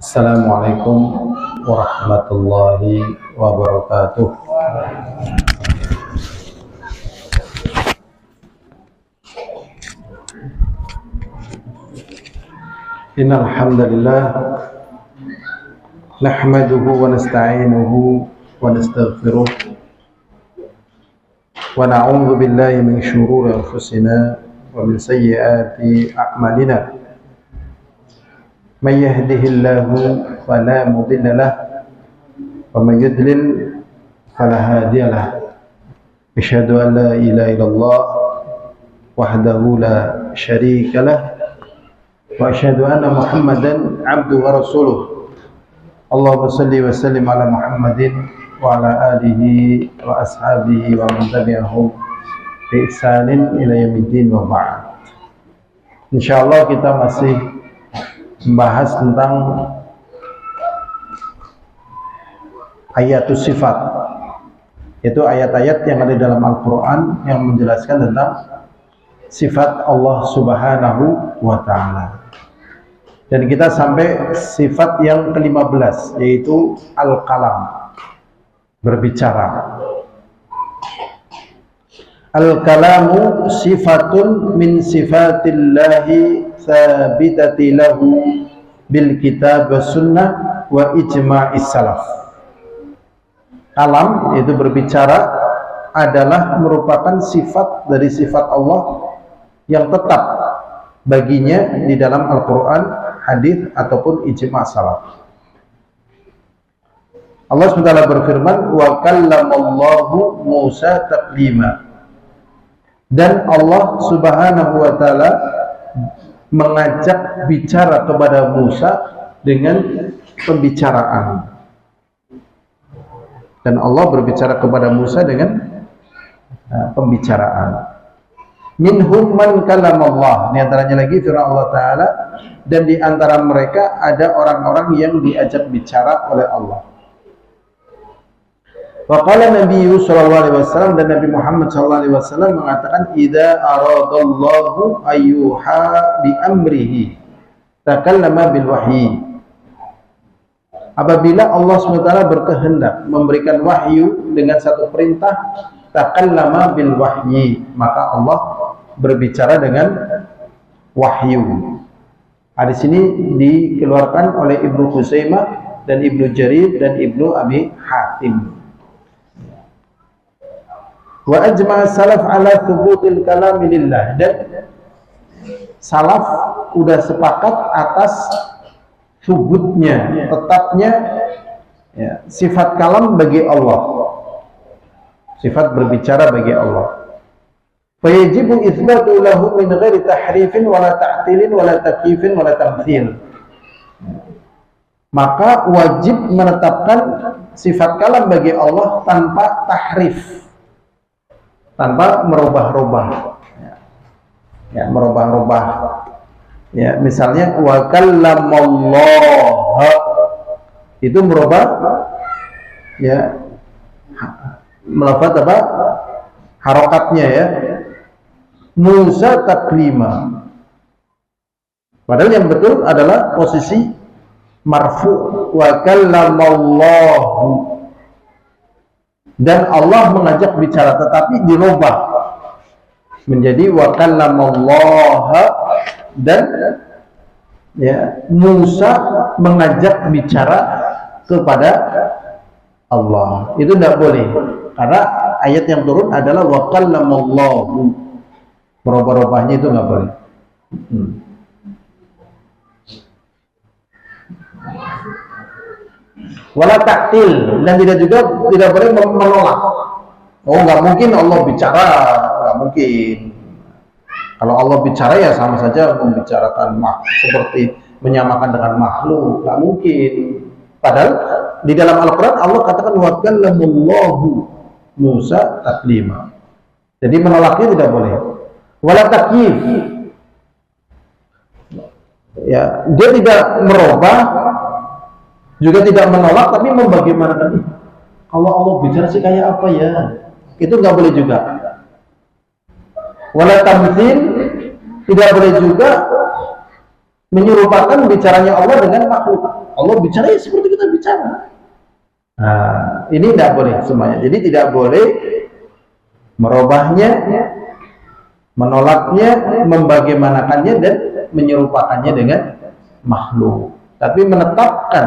Assalamualaikum warahmatullahi wabarakatuh. Innal hamdalillah nahmaduhu wa nasta'inuhu wa nastaghfiruh wa na'udzu billahi min shururi anfusina wa min sayyiati a'malina. Man yahdihillahu fala mudilla lahu wa man yudlil fala hadiya lahu. Asyhadu an la ilaha illallah wahdahu la syarika lahu wa asyhadu anna Muhammadan abduhu wa rasuluh. Allahumma shalli wa sallim ala Muhammadin wa ala alihi wa ashabihi wa man tabi'ahum bi ihsanin ila yaumiddin wa ba'd. Insyaallah kita masih membahas tentang ayatus sifat, yaitu ayat-ayat yang ada dalam Al-Quran yang menjelaskan tentang sifat Allah Subhanahu wa Ta'ala. Dan kita sampai sifat yang ke-15, yaitu Al-Kalam, berbicara. Al-kalamu sifatun min sifatillahi sabitati lahu bil kitab wa sunnah wa ijma'is salaf. Kalam, yaitu berbicara, adalah merupakan sifat dari sifat Allah yang tetap baginya di dalam Al-Quran, hadis ataupun ijma' salaf. Allah SWT berfirman, wa kallamallahu Musa taklima. Dan Allah Subhanahu wa Ta'ala mengajak bicara kepada Musa dengan pembicaraan. Dan Allah berbicara kepada Musa dengan pembicaraan. Minhum man kalamallah, di antaranya lagi firman Allah Ta'ala, dan di antara mereka ada orang-orang yang diajak bicara oleh Allah. Wa qala Nabi sallallahu alaihi wasallam, dan Nabi Muhammad sallallahu alaihi wasallam mengatakan, idza aradallahu ayyuha bi amrihi takallama bil wahyi. Apabila Allah SWT berkehendak memberikan wahyu dengan satu perintah, takallama bil wahyi, maka Allah berbicara dengan wahyu. Hadis ini dikeluarkan oleh Ibnu Khuzaimah dan Ibnu Jarir dan Ibnu Abi Hatim. Wa ajma' salaf ala thubutil kalami lillah, dan salaf udah sepakat atas thubutnya, tetapnya ya, sifat kalam bagi Allah, sifat berbicara bagi Allah. Fa yajibu itsbatu lahu min ghairi tahrifin wala ta'tilin wala takyifin wala tamthil. Maka wajib menetapkan sifat kalam bagi Allah tanpa tahrif, tanpa merubah-rubah, ya, merubah-rubah. Ya, misalnya wa kallamallaha, itu merubah, ya, melafaz apa? Harokatnya, ya. Musa taklima. Padahal yang betul adalah posisi marfu, wa kallamallahu. Dan Allah mengajak bicara, tetapi dirubah menjadi wa kallamallaha, dan ya, Musa mengajak bicara kepada Allah. Itu tidak boleh, karena ayat yang turun adalah wa kallamallahu. Merubah-rubahnya itu nggak boleh. Wala ta'til, dan tidak boleh menolak. Oh, nggak mungkin Allah bicara, nggak mungkin. Kalau Allah bicara ya sama saja membicarakan seperti menyamakan dengan makhluk, nggak mungkin. Padahal di dalam Al-Quran Allah katakan wa kallamallahu Musa taklima. Jadi menolaknya tidak boleh. Wala takyif, ya, dia tidak merubah, juga tidak menolak, tapi membagaimanakan. Kalau Allah bicara sih kayak apa ya? Itu nggak boleh juga. Wala tamtsil, tidak boleh juga menyerupakan bicaranya Allah dengan makhluk. Allah bicara ya seperti kita bicara. Nah, ini tidak boleh semuanya. Jadi tidak boleh merubahnya, menolaknya, membagaimanakannya dan menyerupakannya dengan makhluk. Tapi menetapkan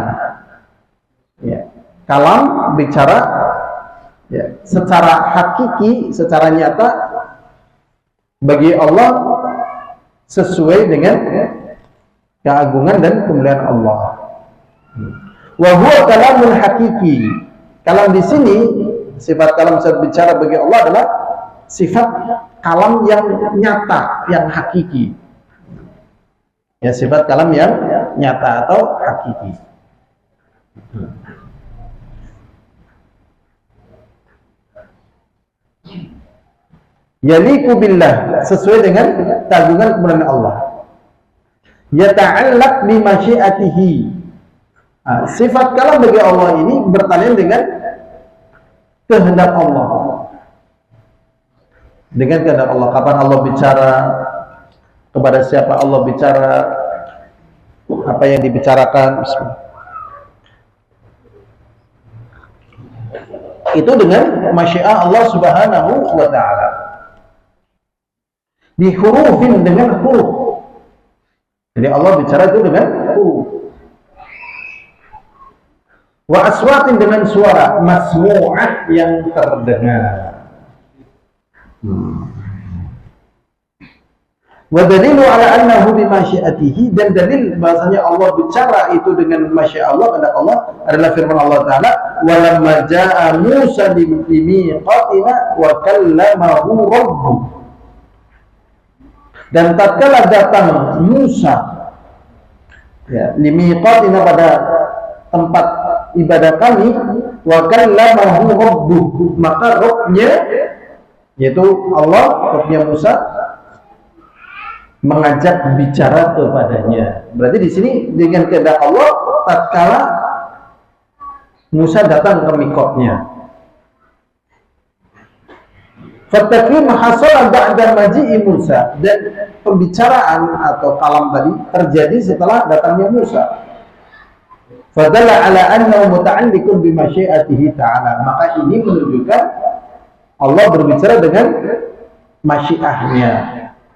ya, kalam bicara ya, secara hakiki, secara nyata bagi Allah sesuai dengan keagungan dan kemuliaan Allah. Wa huwa kalamul hakiki. Kalam di sini, sifat kalam saat bicara bagi Allah adalah sifat kalam yang nyata, yang hakiki. Ya, sifat kalam yang nyata atau hakiki. Yaliku billah, sesuai dengan keagungan kemuliaan Allah. Yata'allaq bi masyiatihi. Sifat kalam bagi Allah ini bertalian dengan kehendak Allah. Dengan kehendak Allah, kapan Allah bicara, kepada siapa Allah bicara, apa yang dibicarakan. Itu dengan masyiah Allah Subhanahu wa ta'ala. Di hurufin, dengan huruf. Jadi Allah bicara itu dengan huruf. Wa aswatin, dengan suara masmu'ah, yang terdengar. Wa dalilu ala annahu bi masyiatihi, dan dalil bahasanya Allah bicara itu dengan masyiah Allah, kehendak Allah adalah firman Allah Ta'ala, wa lamma jaa Musa limiqatina wa kallamahu rabbuh. Dan tatkala datang Musa ya, limiqatina, pada tempat ibadah kami, wa kallamahu rabbuh, maka Rabbnya, yaitu Allah, Rabbnya Musa, mengajak bicara kepadanya. Berarti di sini dengan kehendak Allah, tatkala Musa datang ke miqatnya. Fatakrim hasala ba'da maji'i Musa, dan pembicaraan atau kalam tadi terjadi setelah datangnya Musa. Fadalla ala annahu muta'alliqun bi masyiatihi ta'ala, maka ini menunjukkan Allah berbicara dengan masyiahnya,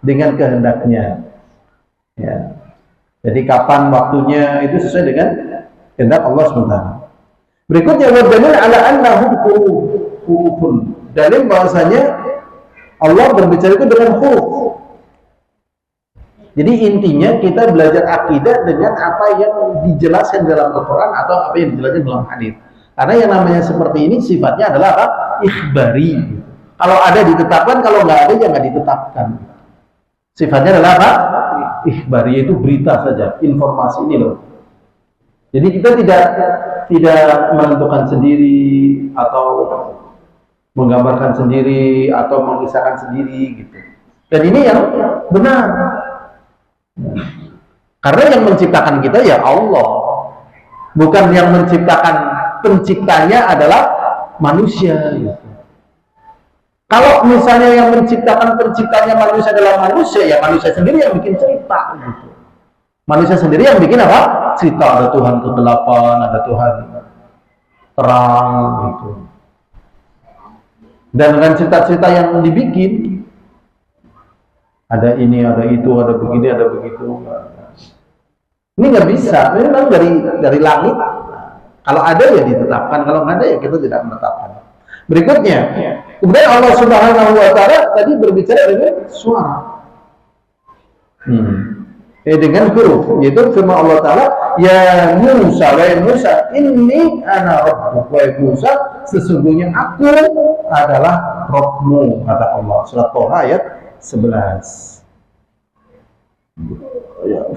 dengan kehendaknya. Ya. Jadi kapan waktunya itu sesuai dengan kehendak Allah SWT. Berikutnya wadalil ala annahu hurufun, dalil bahwasanya Allah berbicara itu dengan huruf. Jadi intinya kita belajar akidah dengan apa yang dijelaskan dalam Al-Quran atau apa yang dijelaskan dalam hadis. Karena yang namanya seperti ini sifatnya adalah apa? Ikhbari. Kalau ada ditetapkan, kalau nggak ada ya nggak ditetapkan. Sifatnya adalah apa? Ikhbari, itu berita saja, informasi ini loh. Jadi kita tidak menentukan sendiri atau menggambarkan sendiri atau mengisahkan sendiri gitu. Dan ini yang benar. Karena yang menciptakan kita ya Allah. Bukan yang menciptakan, penciptanya adalah manusia gitu. Kalau misalnya yang menciptakan penciptanya manusia adalah manusia, ya manusia sendiri yang bikin cerita gitu. Manusia sendiri yang bikin apa? Cerita, ada Tuhan kegelapan, ada Tuhan terang gitu. Dan dengan cerita-cerita yang dibikin, ada ini, ada itu, ada begini, ada begitu. Ini nggak bisa. Ini memang dari langit. Kalau ada ya ditetapkan, kalau nggak ada ya kita tidak menetapkan. Berikutnya, kemudian Allah Subhanahu wa Ta'ala tadi berbicara dengan suara, dengan huruf, yaitu firman Allah Ta'ala, ya Musa, wahai Musa, inni ana rabbuk, wahai Musa, sesungguhnya aku adalah Rabbmu, kata Allah. Surat Thaha ayat 11.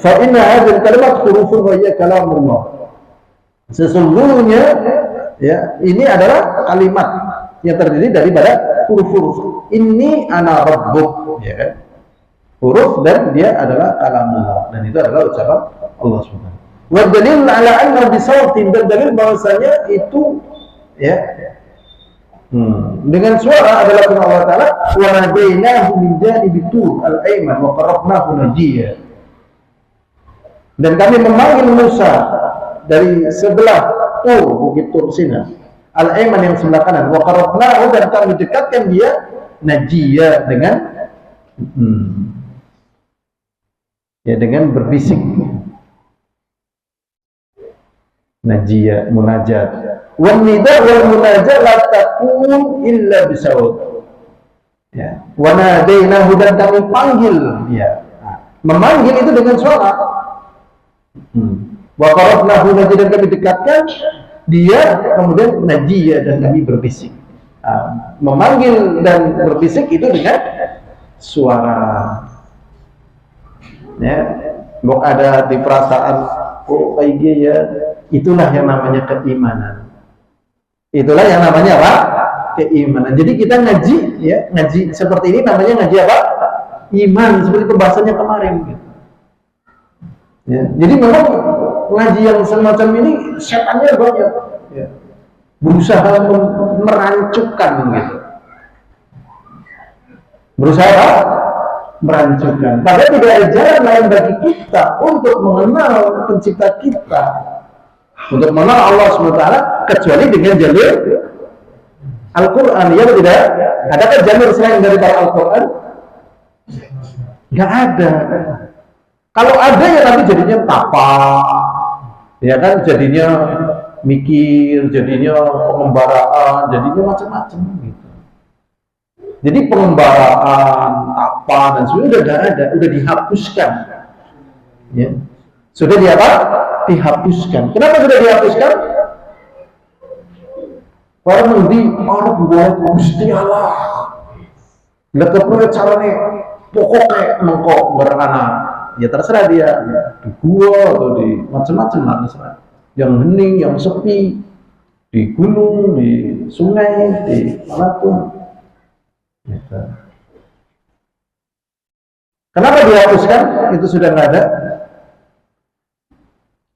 Fa inna hadhihi kalimat hurufun wa hiya kalamullah. Sesungguhnya ya, ini adalah kalimat yang terdiri daripada huruf-huruf. Inni ana rabbuk, ya. Huruf dan dia adalah kalamullah, dan itu adalah ucapan Allah Subhanahu. Wa dalil ala anna bi sautin, dan dalil bahwasanya itu ya dengan suara adalah firman Allah Ta'ala, wa nadainahu min janibi tur al-ayman wa qarrabnahu najiya. Dan kami memanggil Musa dari sebelah Bukit Tur Sina. Al-Ayman yang sebelah kanan. Wa qarabnahu, dan kami dekatkan dia najiyya dengan dengan berbisik. Najiyya, munajat. Wan nida wal munajat la takun illa bisawt. Ya. Wa nadainahu, dan kami panggil dia. Memanggil itu dengan suara. Wa qarabnahu, dan kami dekatkan dia, kemudian najiyya, dan kami berbisik. Memanggil dan berbisik itu dengan suara. Ya, mau ada di perasaan, oh kayak ya, itulah yang namanya keimanan. Itulah yang namanya apa? Keimanan. Jadi kita ngaji, ya, ngaji seperti ini namanya ngaji apa? Iman, seperti pembahasannya kemarin. Gitu. Ya, jadi memang ngaji yang semacam ini setannya banyak. Ya. Berusaha merancukkan gitu. Berusaha apa? Merancukkan. Padahal tidak ada jalan lain bagi kita untuk mengenal pencipta kita, untuk mengenal Allah SWT, kecuali dengan jalur Al-Quran. Ya tidak? Adakah jalur selain daripada Al-Quran? Nggak ada. Kalau ada ya nanti jadinya tapa, ya kan, jadinya mikir, jadinya pengembaraan, jadinya macam-macam gitu. Jadi pengembaraan, apa dan sudah ada, sudah dihapuskan. Ya. Sudah dihapuskan. Kenapa sudah dihapuskan? Orang buat Gusti Allah. Lek kepriye carane pokoknya mengkok berana. Ya terserah dia, ya, di gua atau di macam-macam lah, terserah. Yang hening, yang sepi, di gunung, di sungai, di manapun. Gitu. Kenapa dihapuskan? Itu sudah nggak ada.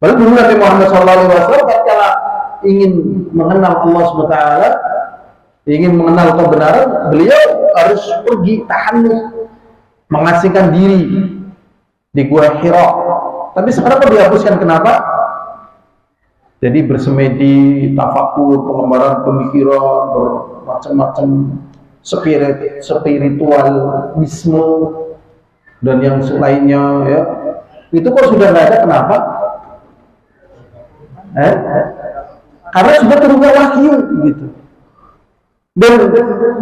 Padahal dulu Nabi Muhammad SAW ketika ingin mengenal Allah SWT, ingin mengenal kebenaran, beliau harus pergi tahannuh, mengasingkan diri di Gua Hira. Tapi sekarang dihapuskan, kenapa? Jadi bersemedi, tafakur, pengembaraan pemikiran, bermacam-macam spiritualisme dan yang lainnya, ya. Itu kok sudah nggak ada, kenapa? Karena sudah turunnya wahyu gitu. Dan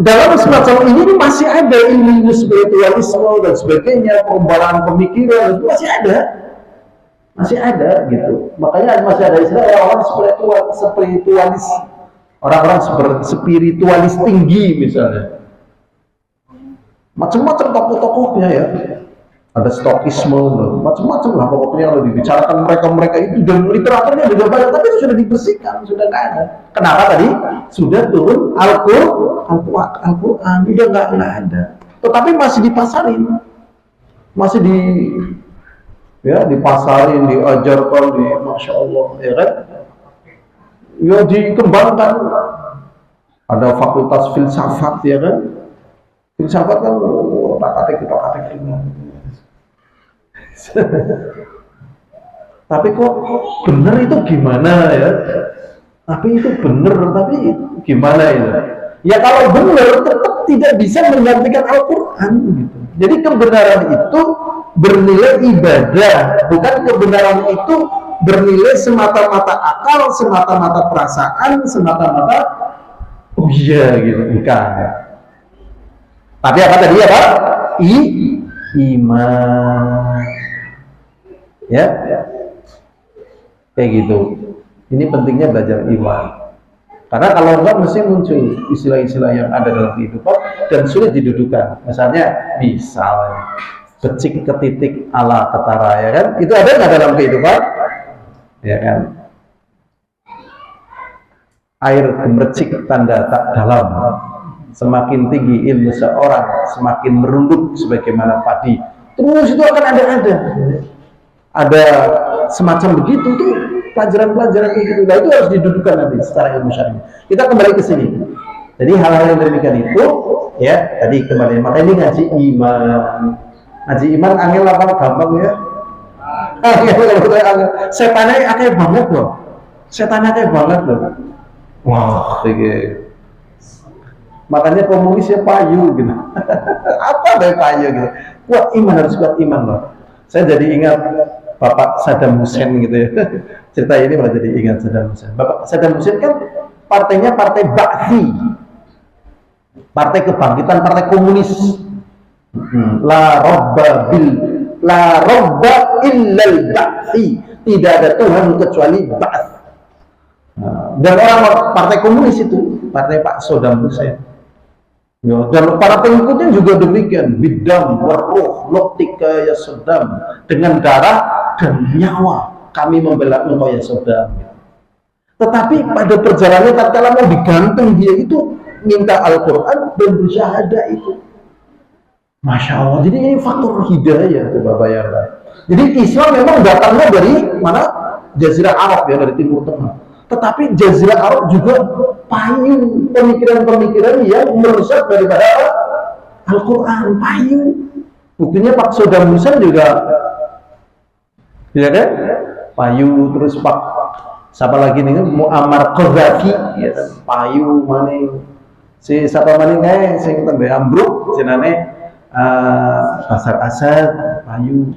dalam semacam ini masih ada ilmu spiritualisme dan sebagainya, pengembaraan pemikiran, itu masih ada gitu. Makanya masih ada istilah orang spiritualis, orang-orang spiritualis tinggi misalnya. Macam-macam tokoh-tokohnya ya. Ada stokisme, macam-macam lah pokoknya yang dibicarakan mereka itu, dan literaturnya juga banyak, tapi itu sudah dibersihkan, sudah nggak ada. Kenapa tadi? Sudah turun Al-Quran, udah nggak ada. Tetapi masih dipasarin, masih dipasarin, diajarkan, Masya Allah, ya kan? Ya dikembangkan. Ada fakultas filsafat, ya kan? Filsafat kan otak-atik tapi kok benar itu gimana ya? Tapi itu benar, tapi gimana itu? Ya kalau benar tetap tidak bisa menggantikan Al-Quran gitu. Jadi kebenaran itu bernilai ibadah, bukan kebenaran itu bernilai semata-mata akal, semata-mata perasaan, semata-mata oh iya gitu, bukan. Tapi apa tadi apa? Iman. Ya, kayak gitu. Ini pentingnya belajar iman. Karena kalau enggak mesti muncul istilah-istilah yang ada dalam kehidupan dan sulit didudukan. Misalnya becik ketitik ala ketara, ya kan? Itu ada nggak dalam kehidupan? Ya kan? Air gemercik tanda tak dalam. Semakin tinggi ilmu seorang, semakin merunduk sebagaimana padi. Terus itu akan ada semacam begitu tuh, pelajaran-pelajaran kayak gitu. Nah itu harus didudukan nanti secara ilmu syar'i. Kita kembali ke sini. Jadi hal-hal yang demikian itu, ya tadi kembali. Makanya ini ngaji iman. Ngaji iman angel apa gampang ya? Setannya akeh banget loh. Setannya akeh banget loh. Wah, kayak makanya komunisnya payu gitu. Apa deh payu gitu. Kuat iman, harus kuat iman loh. Saya jadi ingat Bapak Saddam Hussein gitu ya. Cerita ini malah jadi ingat Saddam Hussein. Bapak Saddam Hussein kan partainya partai Ba'athi. Partai kebangkitan, partai komunis. La robba illal ba'thi. Tidak ada Tuhan kecuali Ba'ath. Dan orang partai komunis itu, partai Pak Saddam Hussein. Ya, dan para pengikutnya juga demikian, bidam waruh loktika ya Saddam, dengan darah dan nyawa kami membela engkau ya Saddam. Tetapi pada perjalanan tatkala mau digantung dia itu minta Al-Quran dan bersyahadah itu. Masya Allah. Jadi ini faktor hidayah, coba bayangkan. Jadi Islam memang datangnya dari mana? Jazirah Arab ya, dari Timur Tengah. Tetapi Jazirah Arab juga payu pemikiran-pemikiran yang merusak daripada Al-Quran, payu. Buktinya Pak Saddam Hussein juga, ya kan? Payu. Terus Pak siapa lagi nih? Muammar Gaddafi, ya kan? Payu mana? Si siapa mana kayak? Si kita ambruk, jenane Bashar Assad, payu.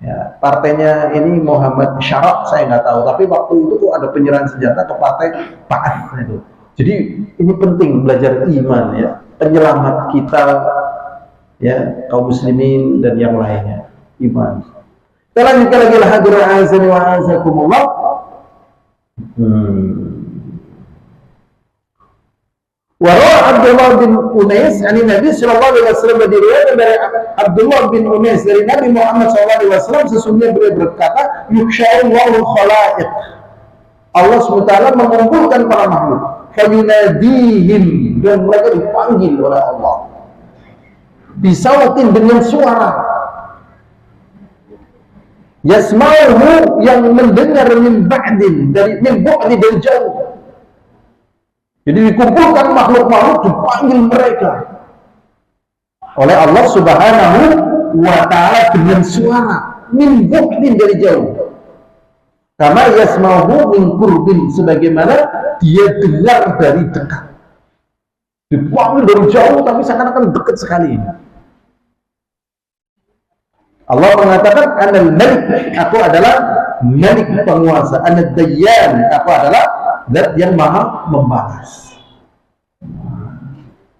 Ya, partainya ini Muhammad Syaraf saya nggak tahu, tapi waktu itu tuh ada penyerahan senjata ke partai Ba'ath itu. Jadi ini penting belajar iman ya, penyelamat kita ya, kaum muslimin dan yang lainnya, iman. Kita lanjutkan lagi lah, hadirin azani wa azakumullah. Warawa Abdullah bin Unais dari Nabi sallallahu alaihi wasallam, diriwayatkan dari Abdullah bin Unais dari Nabi Muhammad sallallahu alaihi wasallam, sesungguhnya beliau berkata, yuhsyarullahu khalaiq. Allah SWT mengumpulkan para makhluk, fayunadihim, dan mereka dipanggil oleh Allah. Bisautin, dengan suara. Yasma'uhu, yang mendengar min ba'din, dari min bu'di, dari jauh. Jadi dikumpulkan makhluk-makhluk, dipanggil mereka oleh Allah Subhanahu wa ta'ala dengan suara min bu'din, dari jauh. Kama yasma'uhu min qurbin, sebagaimana dia dengar dari dekat. Dipanggil dari jauh tapi seakan-akan dekat sekali. Allah mengatakan, Anal Malik, aku adalah Malik, penguasa. Anad Dayyan, aku adalah Zat yang maha membalas.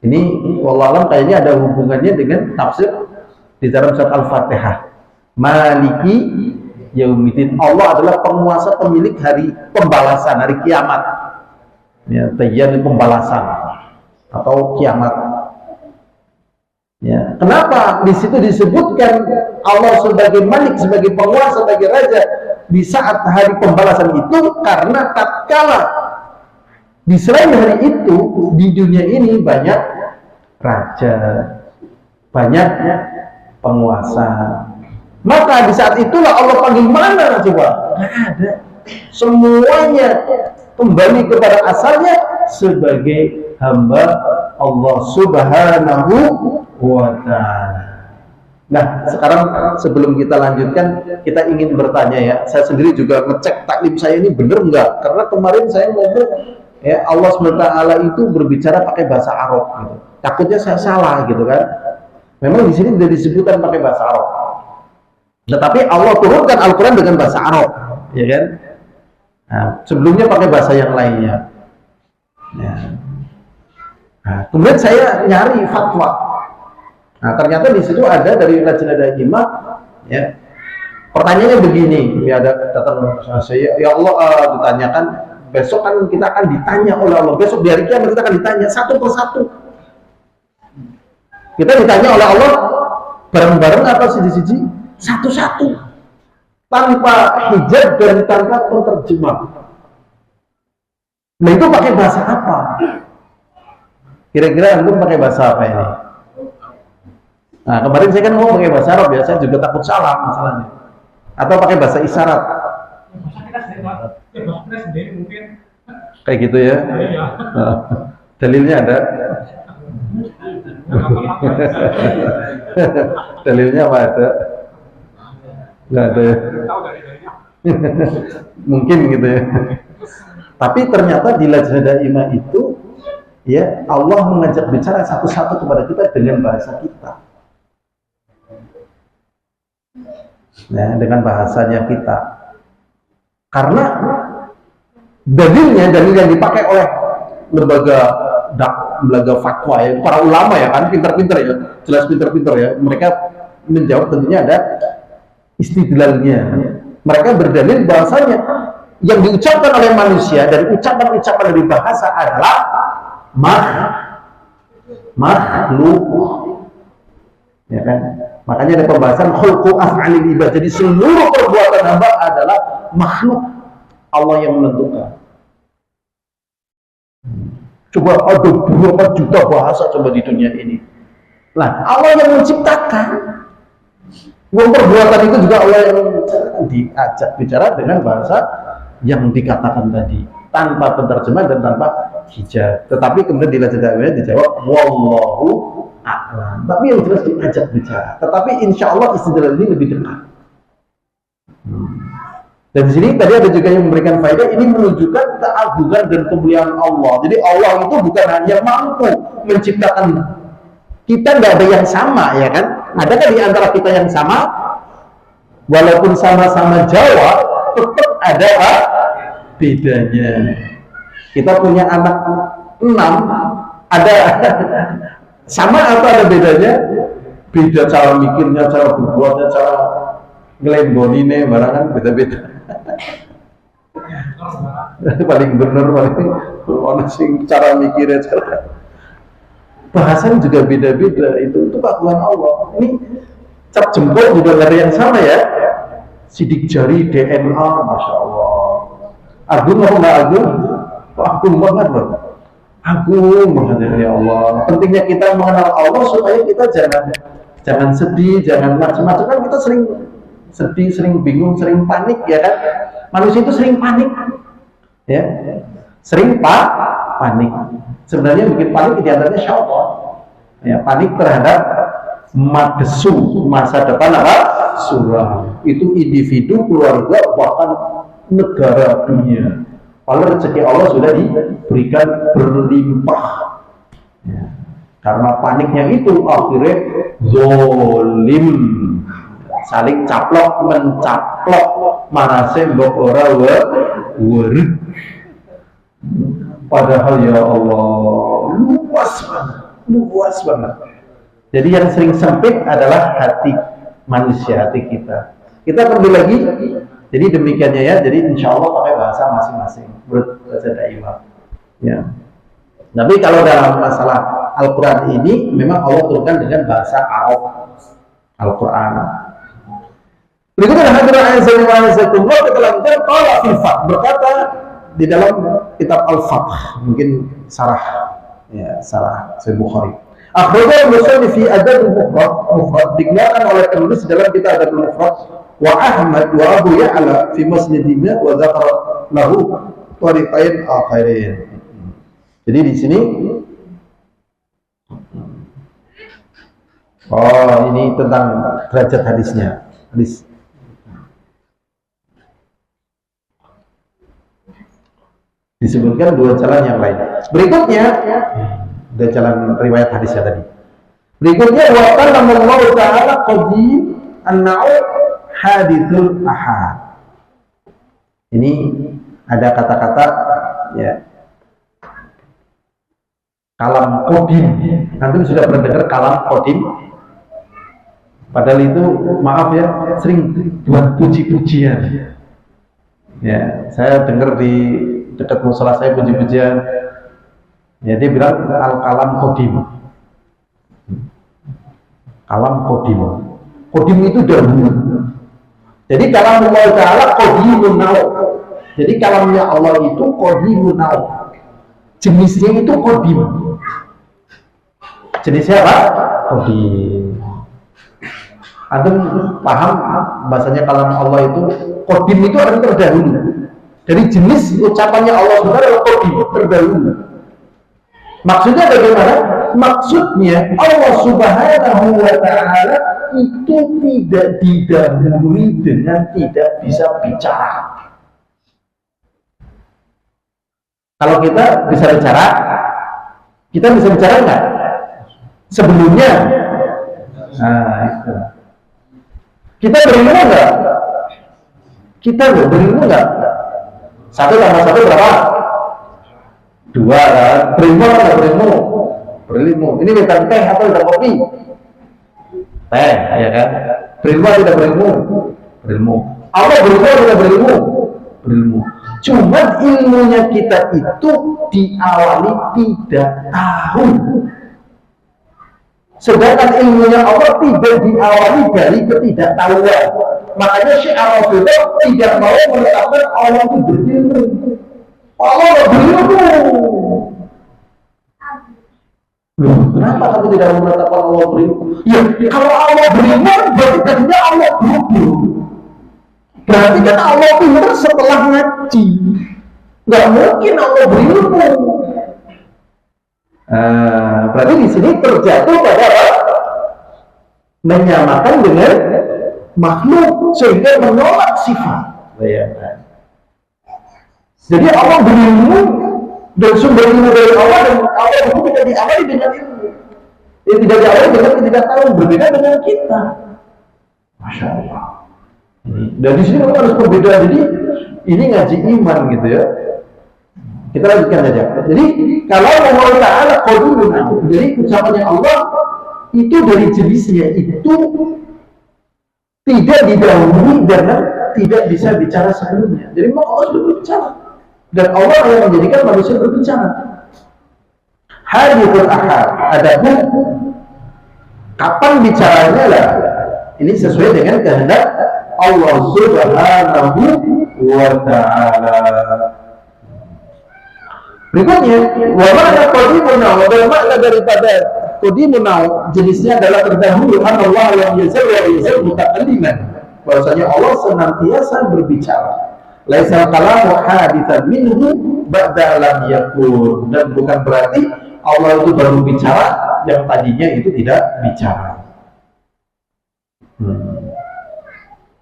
Ini wallahualam kayaknya ada hubungannya dengan tafsir di dalam surat Al-Fatihah. Maliki Yaumiddin, Allah adalah penguasa, pemilik hari pembalasan, hari kiamat. Ya, Dayyan, pembalasan atau kiamat. Ya, kenapa di situ disebutkan Allah sebagai Malik, sebagai penguasa, sebagai raja di saat hari pembalasan itu? Karena tatkala di selain hari itu di dunia ini banyak raja, banyak penguasa. Maka di saat itulah Allah panggil mana coba? Nggak ada. Semuanya kembali kepada asalnya sebagai hamba Allah Subhanahu wa ta'ala. Nah, sekarang sebelum kita lanjutkan, kita ingin bertanya ya. Saya sendiri juga ngecek taklim saya ini bener nggak? Karena kemarin saya ngomong ya, Allah SWT itu berbicara pakai bahasa Arab gitu. Takutnya saya salah gitu kan. Memang di sini tidak disebutkan pakai bahasa Arab. Tetapi Allah turunkan Al-Quran dengan bahasa Arab, ya kan? Nah, sebelumnya pakai bahasa yang lainnya. Ya. Nah, kemudian saya nyari fatwa. Nah, ternyata di situ ada dari Lajnah Daimah, ya. Pertanyaannya begini, ya, ada datang saya, ya Allah, ditanyakan, besok kan kita akan ditanya oleh Allah, besok di hari kiamat kita akan ditanya satu persatu. Kita ditanya oleh Allah bareng-bareng apa siji-siji, satu-satu, tanpa hijab dan tanpa penterjemah. Nah, itu pakai bahasa apa? Kira-kira antum pakai bahasa apa ini? Nah, kemarin saya kan mau pakai bahasa Arab ya, saya juga takut salah masalahnya. Atau pakai bahasa isyarat. Kayak gitu ya. Dalilnya ada. Dalilnya apa ada? Nggak ada ya. Mungkin gitu ya. Tapi ternyata di Lajnah Daimah itu ya Allah mengajak bicara satu-satu kepada kita dengan bahasa kita. Nah, dengan bahasanya kita. Karena dalil yang dipakai oleh lembaga fatwa ya, para ulama ya kan, pintar-pintar ya, jelas pintar-pintar ya. Mereka menjawab tentunya ada istidlalnya. Mereka berdalil bahasanya yang diucapkan oleh manusia dari ucapan-ucapan dari bahasa adalah makhluk, ya kan? Makanya ada pembahasan khulqu af'alil ibad. Jadi seluruh perbuatan hamba adalah makhluk, Allah yang menentukan. Coba ada berapa juta bahasa coba di dunia ini. Nah, Allah yang menciptakan. Perbuatan itu juga Allah yang diajak bicara dengan bahasa yang dikatakan tadi, tanpa penerjemah dan tanpa hijab. Tetapi kemudian di Lajnah Daimah dijawab wallahu a'lam. Tapi yang jelas diajak bicara. Tetapi insya Allah istidlal ini lebih dekat. Dan di sini tadi ada juga yang memberikan faedah, ini menunjukkan keagungan dan kemuliaan Allah. Jadi Allah itu bukan hanya mampu menciptakan kita, nggak ada yang sama, ya kan? Adakah di antara kita yang sama? Walaupun sama-sama Jawa, tetap ada bedanya. Kita punya anak 6, ada sama atau ada bedanya? Beda cara mikirnya, cara berbuatnya, cara ngelembonine, barangan beda-beda. Paling bener, paling sing cara mikirnya, cara bahasanya juga beda-beda. Itu keagungan Allah. Ini cap jempol juga nggak ada yang sama ya. Sidik jari DNA, masya Allah. Agung apa nggak agung? Agung banget loh. Agung banget ya Allah. Pentingnya kita mengenal Allah supaya kita jangan sedih, jangan macam-macam. Kan kita sering sedih, sering bingung, sering panik, ya kan? Manusia itu sering panik, ya, sering panik. Sebenarnya yang bikin panik di antaranya syaitan. Ya, panik terhadap madesu, masa depan apa? Suram. Itu individu, keluarga, bahkan negara dunia. Kalau rezeki Allah sudah diberikan berlimpah. Ya. Karena paniknya itu akhirnya zolim, saling caplok mencaplok, manase mbok ora werid. Padahal ya Allah luas banget. Jadi yang sering sempit adalah hati manusia, hati kita. Kita perlu lagi. Jadi demikiannya ya. Jadi insya Allah pakai bahasa masing-masing menurut Lajnah Daimah. Ya. Tapi kalau dalam masalah Al-Quran ini memang Allah turunkan dengan bahasa Arab Al-Quran. Berikutnya hadirin azakumullah, kita lanjutkan qala fil Fath, berkata di dalam kitab Al-Fath, mungkin sarah Sahih Bukhari. Akhrajahu Muslim fi Adab al-Mufrad, dikeluarkan oleh penulis dalam kitab Adab al-Mufrad, wa Ahmad wa Abu Ya'la fi Musnadihima wa dzakara lahu tariqain akharin. Jadi di sini ini tentang derajat hadisnya. Hadis disebutkan dua jalan yang lain. Berikutnya ada jalan riwayat hadisnya tadi. Berikutnya wa kallamallahu ta'ala qadim an-na'u hadithul ahad. Ini ada kata-kata ya, kalam qadim. Antum sudah pernah dengar kalam qadim? Padahal itu maaf ya, sering buat puji-pujian. Ya, saya dengar di dekat musola saya puji-pujian. Ya, dia bilang al-kalam qadim. Kalam qadim. Qadim itu dahulu. Jadi kalam Allah Ta'ala qadimun naw. Jadi kalamnya Allah itu qadimun naw. Jenisnya itu qadim. Jenisnya apa? Qadim. Antum paham bahasanya kalam Allah itu qadim itu artinya terdahulu. Jadi jenis ucapannya Allah SWT adalah qadim, terdahulu. Maksudnya bagaimana? Maksudnya Allah Subhanahu wa Ta'ala itu tidak didahului dengan tidak bisa bicara. Kalau kita bisa bicara, kita bisa bicara nggak? Sebelumnya, nah itu. Kita berilmu nggak? Kita berilmu nggak? 1 tambah 1 berapa? 2 kan? Berilmu atau nggak berilmu? Berilmu. Ini minta teh atau minta kopi? Teh, ya kan? Berilmu atau tidak berilmu? Berilmu. Allah berilmu atau tidak berilmu? Berilmu. Cuman ilmunya kita itu diawali tidak tahu. Sedangkan ilmunya Allah tidak diawali dari ketidaktahuan. Makanya Syekh Al-Rafidah tidak mau menetapkan Allah itu berilmu. Allah berilmu. Loh, kenapa kamu tidak mau menetapkan Allah berilmu? Ya, kalau Allah berilmu berarti tadinya Allah berilmu. Berarti kan Allah pintar setelah ngaji. Nggak mungkin Allah berilmu. Berarti di sini terjatuh pada apa? Menyamakan dengan makhluk sehingga menolak sifat. Jadi Allah berilmu dan sumber ilmu dari Allah, dan Allah itu tidak diawali dengan ilmu. Dia tidak diawali dengan ketidaktahuan, berbeda dengan kita. Masya Allah. Dan di sini memang harus berbeda. Jadi ini ngaji iman gitu ya. Kita lanjutkan saja. Jadi kalau Allah Ta'ala qadirun, jadi ucapannya Allah itu dari jenisnya itu tidak didahului dan tidak bisa bicara sebelumnya. Jadi memang Allah sudah berbicara dan Allah yang menjadikan manusia berbicara. Hadithul ahad. Adapun kapan bicaranya lah, ini sesuai dengan kehendak Allah Subhanahu wa Ta'ala. Berikutnya, wa ma'na qadimun naw, dan makna daripada qadimun naw jenisnya adalah terdahulu, Allah yang yazal wa yazal mutakalliman. Bahwasanya Allah senantiasa berbicara. Laisa kalamu haditsan minhu ba'da lam yakun, dan bukan berarti Allah itu baru bicara yang tadinya itu tidak bicara.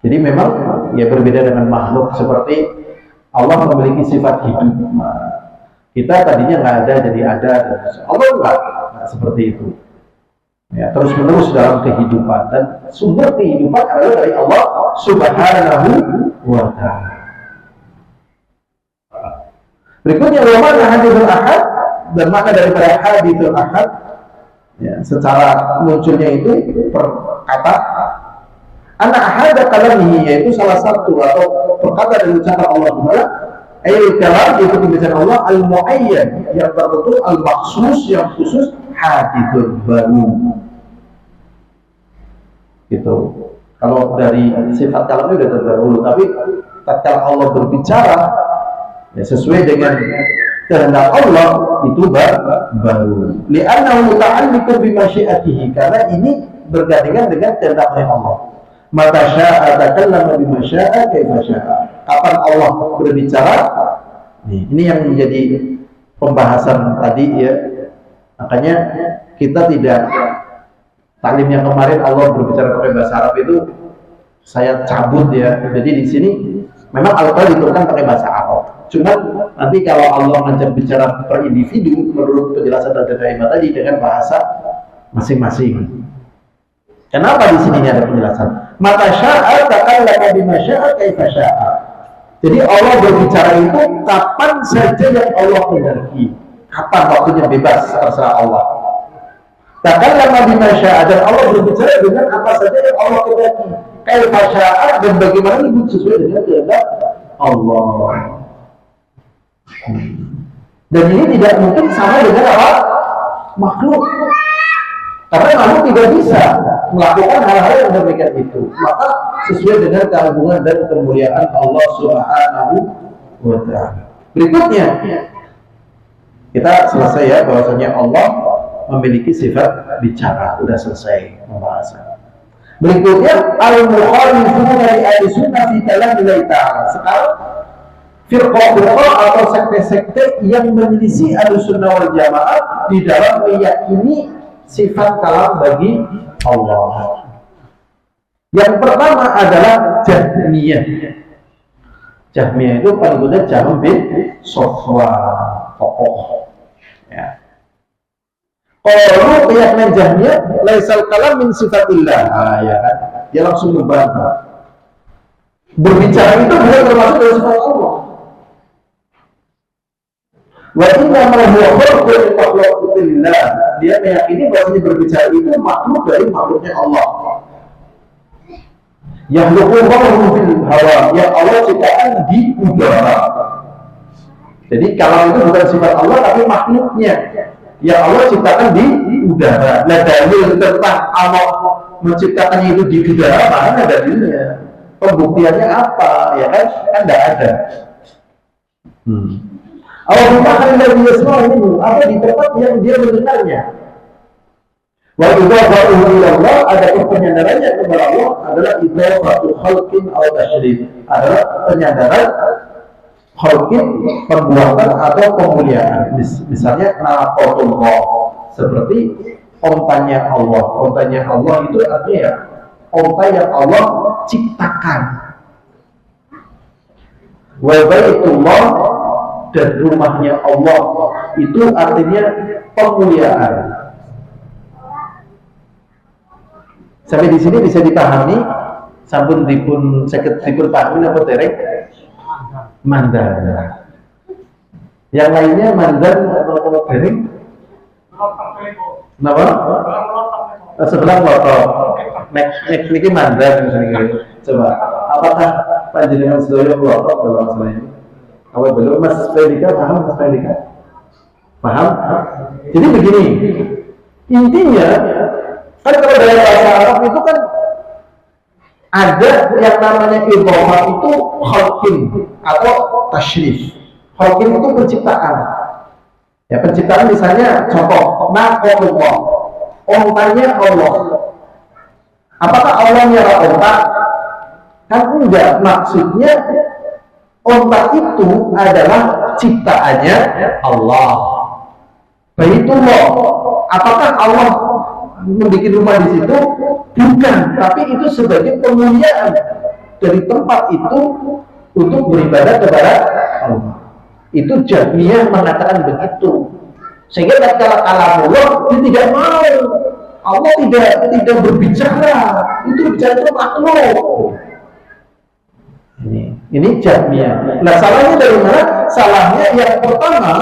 Jadi memang ya berbeda dengan makhluk, seperti Allah memiliki sifat hidup. Kita tadinya nggak ada jadi ada, Allah enggak seperti itu. Ya, terus menerus dalam kehidupan, dan sumber kehidupan adalah dari Allah Subhanahu wa Ta'ala. Berikutnya makna hadithul ahad, dan makna daripada hadithul ahad ya, secara munculnya itu perkata anak ahada kalamihi, yaitu salah satu atau perkata dari ucapan Allah Ta'ala. Kalam itu pembicaraan Allah al-mu'ayyan, yang tertentu, al-maksus yang khusus, hadithul baru. Gitu. Kalau dari sifat kalamnya sudah terdahulu, tapi tatkala Allah berbicara ya, sesuai dengan kehendak Allah itu baru. Li'annahu muta'alliqun bi masyiatihi, karena ini bergandengan dengan kehendaknya Allah. Mata sya'a takallama bima sya'a kaifa sya'a. Kapan Allah berbicara? Ini yang menjadi pembahasan tadi ya. Makanya kita tidak, taklim yang kemarin Allah berbicara pakai bahasa Arab itu saya cabut ya. Jadi di sini memang Al-Quran diturunkan pakai bahasa Arab. Cuma nanti kalau Allah ngajak bicara per individu menurut penjelasan dari Imam tadi dengan bahasa masing-masing. Kenapa di sini ada penjelasan? Mata sya'a takallama bima sya'a kaifa sya'a. Jadi Allah berbicara itu kapan saja yang Allah kehendaki. Kapan waktunya bebas, terserah Allah. Takallama bima sya'a, dan Allah berbicara dengan apa saja yang Allah kehendaki. Kaifa sya'a, dan bagaimana itu sesuai dengan kehendak Allah. Dan ini tidak mungkin sama dengan apa? Makhluk. Karena makhluk tidak bisa melakukan hal-hal yang demikian itu. Maka sesuai dengan keagungan dan kemuliaan Allah Subhanahu wa Ta'ala. Berikutnya kita selesai ya, bahwasanya Allah memiliki sifat bicara. Sudah selesai pembahasan. Berikutnya al-mukhalifuna li ahli-sunnah fi kalamillahi ta'ala. Sekarang firqah-firqah atau sekte-sekte yang menyelisih ahli-sunnah wal jamaah di dalam meyakini sifat kalam bagi Allah. Yang pertama adalah Jahmiyah. Jahmiyah itu pengikutnya Jahm bin Safwan, tokoh. Ya. Kalau keyakinan Jahmiyah, laisal kalam min sifatillah. Ya kan? Dia langsung membantah. Berbicara itu bukan termasuk dari sifat Allah. Wa inna ma huwa khalqun makhluqillah. Dia meyakini bahwa ini berbicara itu makhluk dari makhluknya Allah. Yang lukuhum fil hawa, yang Allah ciptakan di udara. Jadi kalau itu bukan sifat Allah tapi makhluknya yang Allah ciptakan di udara. Nah, dalil tentang Allah menciptakannya itu di udara mana dalilnya? Pembuktiannya apa? Ya kan tidak ada. Allah bukan dari Yesma ini, apa di tempat yang dia mendengarnya. Wa idhafatu ila Allah, ada penyadarannya kepada Allah adalah idhafatu khalqin aw tasyrif, adalah penyadaran khalqin, perbuatan atau kemuliaan. Misalnya naqatullah, seperti ontanya Allah. Ontanya Allah itu artinya onta yang Allah ciptakan. Wa baitullah, dan rumahnya Allah itu artinya pemuliaan. Sampai di sini bisa dipahami, sampun dipun pahami apa derek? Mandar. Yang lainnya mandar atau derek? Kenapa? Sebelah lotok. Nek niki mandar misalnya. Coba, apakah panjenengan sedaya lotok kalau masalah ini? Apa belum? Mas Felika paham? Mas Felika paham? Jadi begini, intinya kan kalau dalam bahasa Arab itu kan ada yang namanya idhofah itu khalqin atau tasyrif. Khalqin itu penciptaan. Ya, penciptaan misalnya contoh naqatullah, ontanya Allah. Apakah Allah nyara onta? Kan enggak, maksudnya onta itu adalah ciptaannya Allah. Baitullah, apakah Allah membuat rumah di situ? Bukan, tapi itu sebagai pemuliaan dari tempat itu untuk beribadah kepada Allah. Itu Jahmiyah mengatakan begitu. Sehingga tatkala kalamullah dia tidak mau, Allah tidak berbicara, itu berbicara itu makhluk. Ini Jahmiyah. Nah, salahnya dari mana? Salahnya yang pertama,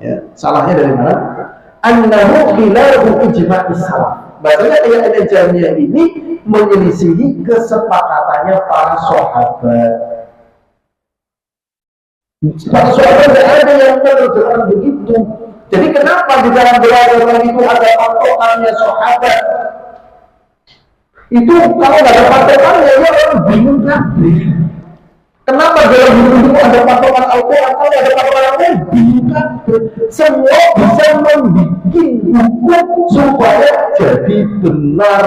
ya, salahnya dari mana? Annahu khilafu ijma'is salaf. Bahasanya keyakinan Jahmiyah ini menyelisihi kesepakatannya para sahabat. Para sahabat tidak ada yang mengerjakan begitu. Jadi kenapa di dalam doa itu ada patokannya sahabat? Itu kalau nggak ada patokannya, ya orang bingung kan? Kenapa dalam hidup itu ada patokan Al-Quran? Kalau ada patokan Al-Quran, bingung kan? Semua bisa membuat hukum supaya jadi benar.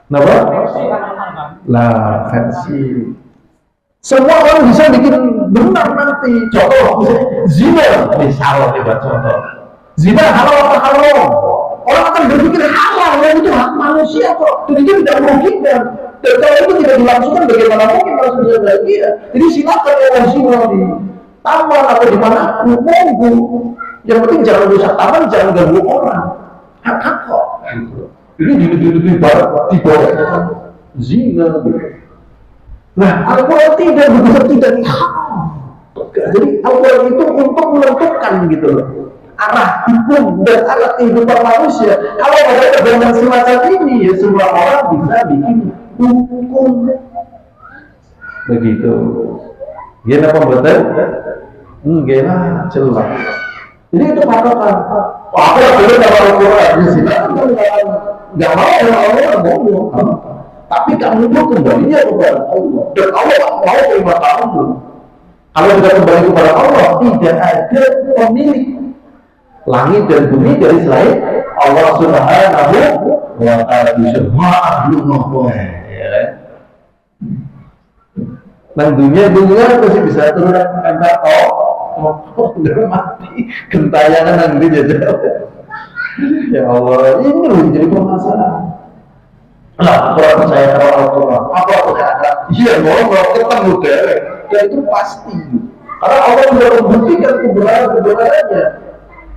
Kenapa? Lah, versi. Semua orang bisa bikin benar nanti. Contoh, zina, misalnya buat contoh. Zina halal apa haram? Orang akan berpikir halal, yang itu hak manusia kok. Jadi tidak merugikan. Dan kalau itu tidak dilangsungkan, bagaimana mungkin manusia bisa bahagia? Jadi silakan orang zina di taman atau di mana monggo. Yang penting jangan rusak taman, jangan ganggu orang. Hak kok. Ini di negeri barat di bawah zina. Nah, Al-Quran tidak begitu, tidak haram. Jadi Al-Quran itu untuk menentukan gitu loh arah hukum dan arah kehidupan manusia. Kalau ada pegangan semacam ini, ya semua orang bisa bikin hukum. Begitu. Gimana pembuatan? Gimana jelas. Jadi itu patokan. Apa yang boleh dalam Al-Quran? Di sini nggak mau Allah ngomong. Tapi kamu itu kembalinya kepada Allah. Dan Allah mau terima kamu. Kalau tidak kembali kepada Allah, tidak ada pemilik langit dan bumi dari selain Allah Subhanahu wa ta'ala. Dan dunia masih bisa turun entah udah mati gentayangan nanti aja. Ya Allah, ini loh jadi permasalahan. Lah, kalau percaya kalau Al-Quran, apa ada? Iya, mau ketemu deh. Dan itu pasti. Karena Allah sudah membuktikan kebenarannya.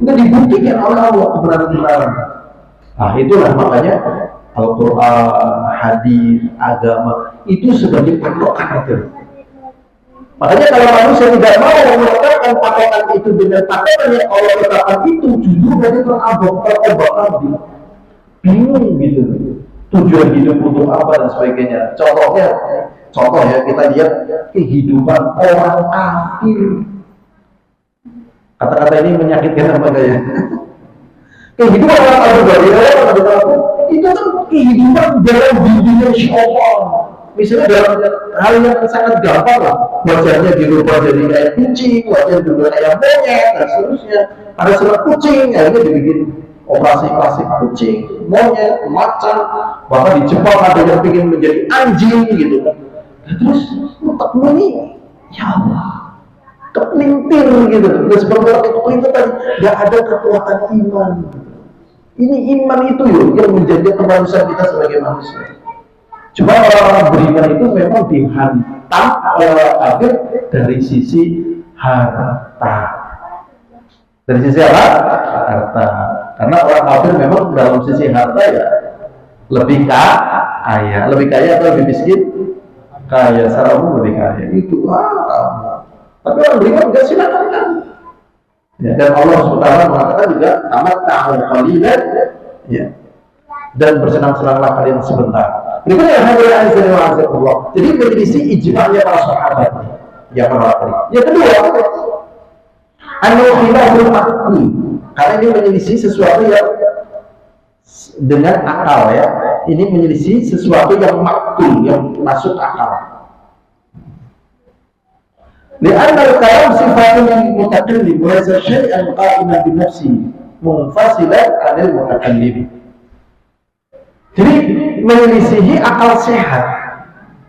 Sudah dibuktikan oleh Allah kebenaran. Nah, itulah makanya Al-Quran, hadis, agama itu sebagai patokan itu. Makanya kalau manusia tidak mau meletakkan patokan itu dengan patokan yang Allah letakkan itu, justru dari terobak-abrik, bingung gitu. Tujuan hidup untuk apa dan sebagainya. Contoh ya, kita lihat kehidupan orang kafir. Kata-kata ini menyakitkan apa ya? Kehidupan orang kafir itu kan kehidupan dalam dunia syaitan. Misalnya dalam hal yang sangat gampang lah, wajahnya dirubah jadi kayak kucing, wajahnya dirubah kayak monyet, dan seterusnya. Ada surat kucing, akhirnya dibikin operasi plastik kucing, monyet, macan, bahkan di Jepang ada yang bikin menjadi anjing gitu. Nah, terus otakmu ini, ya Allah, kepelintir gitu. Dan seperti orang itu kepelintir tadi, nggak ada kekuatan iman. Ini iman itu yang menjadi kemanusiaan kita sebagai manusia. Cuma orang-orang beriman itu memang dihantam oleh orang kafir dari sisi harta. Dari sisi apa? Harta. Karena orang kafir memang dalam sisi harta ya lebih kaya. Lebih kaya atau lebih miskin? Kaya. Secara umum lebih kaya. Itu kamu. Tapi orang beriman juga silakan kan. Ya, dan Allah SWT mengatakan juga amat ta'al qalilan, ya. Dan bersenang-senanglah kalian sebentar. Berikutnya Allah. Jadi menyelisih ijma'nya para sahabat. Yang pertama. Yang kedua, khilaful aqli. Karena ini menyelisih sesuatu yang dengan akal ya. Ini menyelisih sesuatu yang maktul, yang masuk akal. Lianna al-kalam sifatun mutakallim wa laysa syai'an qa'iman bi nafsihi munfasilan 'anil mutakallim. Jadi menyelisihi akal sehat.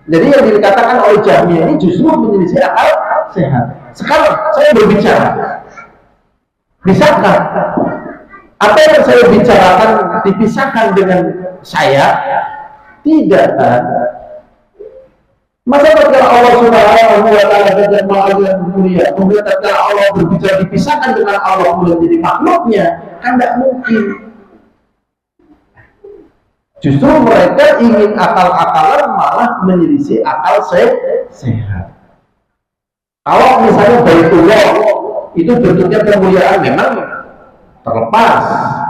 Jadi yang dikatakan oleh Jahmiyah ini justru menyelisihi akal sehat. Sekarang saya berbicara, bisakah apa yang saya bicarakan dipisahkan dengan saya? Tidak. Masa ketika Allah Subhanahu wa Ta'ala dan Maha Mulia, kemudian ketika Allah berbicara dipisahkan dengan Allah kemudian jadi makhluknya, kan tidak mungkin. Justru mereka ingin akal-akalan malah menyelisih akal sehat. Kalau misalnya Baitullah itu bentuknya kemuliaan memang terlepas,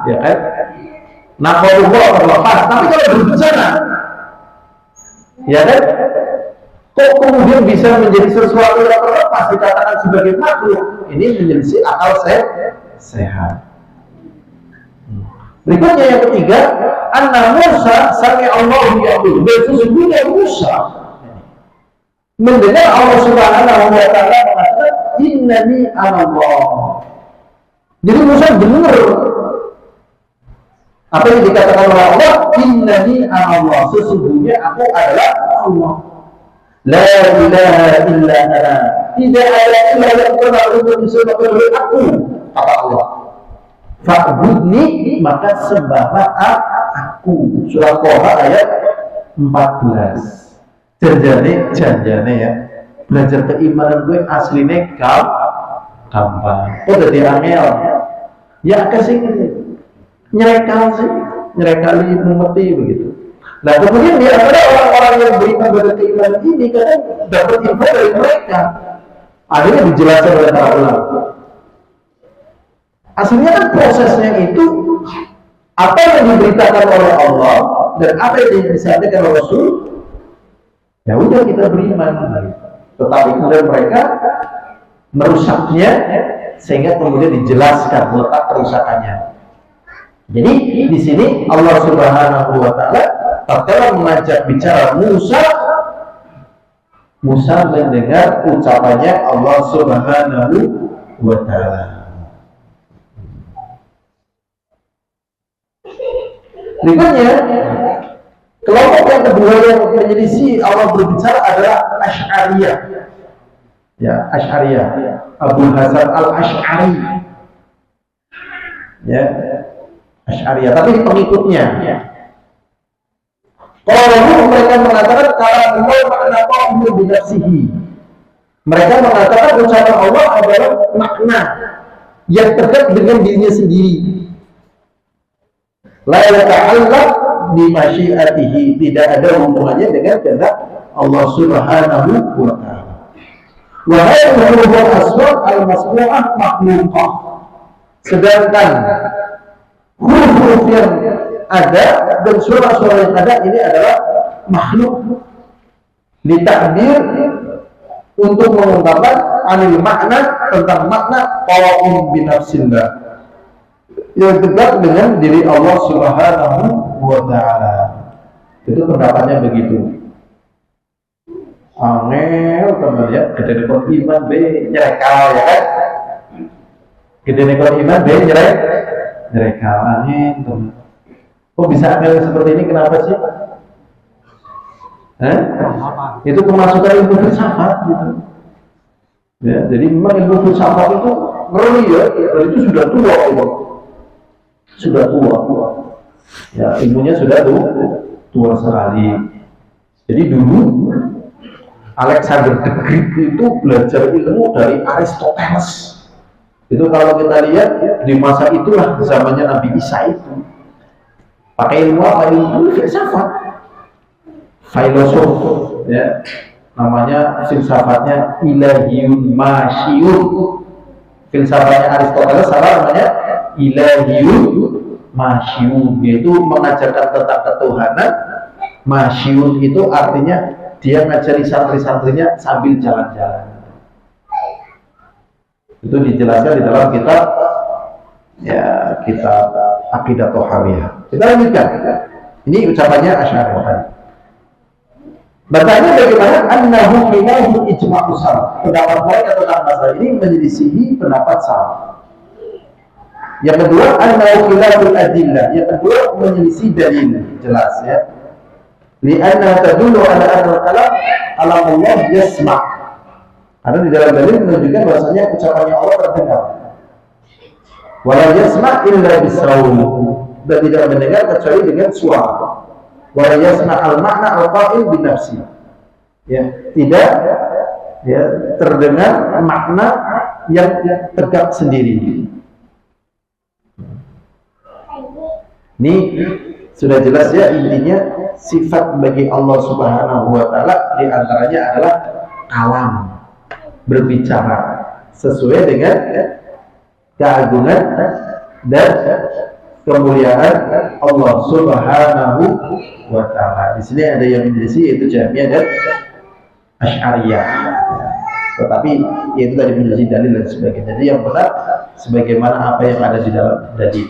ya kan? Naqalullah terlepas, tapi kalau berbicara, ya kan? Kok kemudian bisa menjadi sesuatu yang terlepas dikatakan sebagai makhluk? Ini menyelisih akal sehat. Berikutnya yang ketiga, anna Musa sami Allah yaqul. Sesungguhnya Musa mendengar Allah Subhanahu wa Ta'ala mengatakan innani Allah. Jadi Musa dengar apa yang dikatakan oleh Allah, innani Allah. Sesungguhnya aku adalah Allah. La ilaha illa ana. Tidak ada ilah yang benar untuk disembah kecuali aku, kata Allah. Fa'budni, maka sembahlah aku. Surah Toha ayat 14. Janjane ya. Belajar keimanan gue aslinya gampang. Oh jadi angel. Ya kasih nyerekal sih, nyerekali mumeti begitu. Nah kemudian di antara orang-orang yang beriman pada keimanan ini kadang dapat info dari mereka. Akhirnya dijelaskan oleh para ulama. Aslinya kan prosesnya itu apa yang diberitakan oleh Allah dan apa yang disampaikan oleh Rasul. Ya udah kita beriman. Tetapi kemudian mereka merusaknya sehingga kemudian dijelaskan letak kerusakannya. Jadi di sini Allah Subhanahu wa Ta'ala tatkala mengajak bicara Musa mendengar ucapannya Allah Subhanahu wa Ta'ala. Berikutnya, kelompok yang kedua yang menyelisih Allah berbicara adalah Asy'ariyah. Ya, Asy'ariyah. Abu Hasan al-Asy'ari. Ya, Asy'ariyah, tapi pengikutnya. Kalau mereka mengatakan kalau Allah makna ta'amul binafsihi. Mereka mengatakan ucapan Allah adalah makna yang terkait dengan dirinya sendiri. La yata'allaq bi masyiatihi, tidak ada hubungannya dengan kehendak Allah Subhanahu wa ta'ala. Wa hadhihi al-asma' al-masmu'ah makhluqah. Sedangkan huruf yang ada dan suara-suara yang ada ini adalah makhluk, ditakdir untuk mengungkapkan anil makna, tentang makna ta'am binafsillah yang dekat dengan diri Allah Subhanahu wa ta'ala. Itu pendapatnya begitu. Angel teman ya, gede nekor iman be nyerekal ya kan? Gede nekor iman be nyerekal angin teman. Kok bisa angel seperti ini, kenapa sih? Itu kemasukan ilmu filsafat gitu. Ya, jadi memang ilmu filsafat itu ngeri ya, dan itu sudah tua Allah. Sudah tua. Ya, ilmunya sudah tua sekali. Jadi dulu Alexander the Great itu belajar ilmu dari Aristoteles. Itu kalau kita lihat di masa itulah zamannya Nabi Isa itu. Pakai ilmu apa? Ilmu filsafat. Filosof ya. Namanya filsafatnya ilahiyun masyiyun. Filsafatnya Aristoteles apa namanya? Ilahiyun masyiyun, yaitu mengajarkan tentang ketuhanan. Masyiyun itu artinya dia ngajari santri-santrinya sambil jalan-jalan. Itu dijelaskan di dalam kitab ya, kitab Aqidah Thahawiyah. Kita lanjutkan. Ini ucapannya Asy'ariyah. Bertanya bagaimana annahu minahu ijma'u salaf. Pendapat mereka tentang masalah ini menyelisihi pendapat salaf. Yang kedua, annahu khilaful adillah. Yang kedua, menyelisih dalil. Jelas ya. Li'anna tadullu ala anna kalam Allah yasma'. Karena di dalam dalil menunjukkan bahasanya ucapannya Allah terdengar. Wala yasma' illa bisraul. Dan tidak mendengar kecuali dengan suara. Wala yasma' al-makna al-qa'il binafsi. Ya, tidak ya, terdengar makna yang tegak sendiri. Ini sudah jelas ya, intinya sifat bagi Allah Subhanahu wa ta'ala diantaranya adalah kalam, berbicara sesuai dengan keagungan dan kemuliaan Allah Subhanahu wa ta'ala. Di sini ada yang menyelisih, yaitu Jahmiyah dan Asy'ariyah. Tetapi itu tadi menyelisih dalil dan sebagainya. Jadi yang benar sebagaimana apa yang ada di dalam dalil.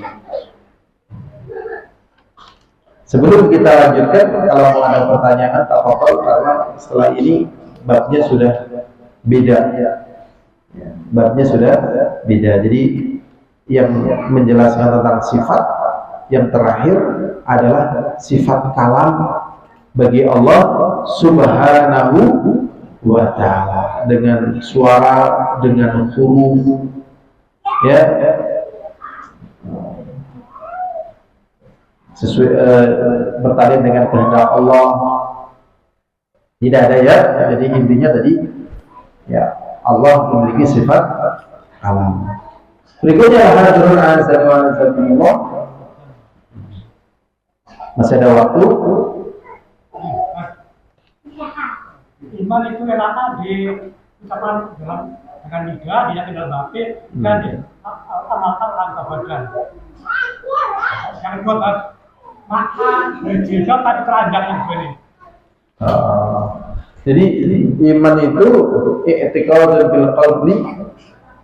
Sebelum kita lanjutkan, kalau mau ada pertanyaan tak apa-apa, karena setelah ini babnya sudah beda. Babnya sudah beda. Jadi yang menjelaskan tentang sifat yang terakhir adalah sifat kalam bagi Allah Subhanahu wa ta'ala, dengan suara, dengan huruf ya, sesuai bertalian dengan kehendak Allah. Tidak ada ya. Jadi intinya tadi ya, Allah memiliki sifat kalam. Berikutnya hadirun azan wa azanullah. Masih ada waktu. Iman itu relata di ucapan dengan lidah, diyakin dalam hati, dan amal-amal langkah badan. Yang kedua, makan, berjilbab, tapi teranjang yang begini. Jadi iman itu i'tiqadun bil qalbi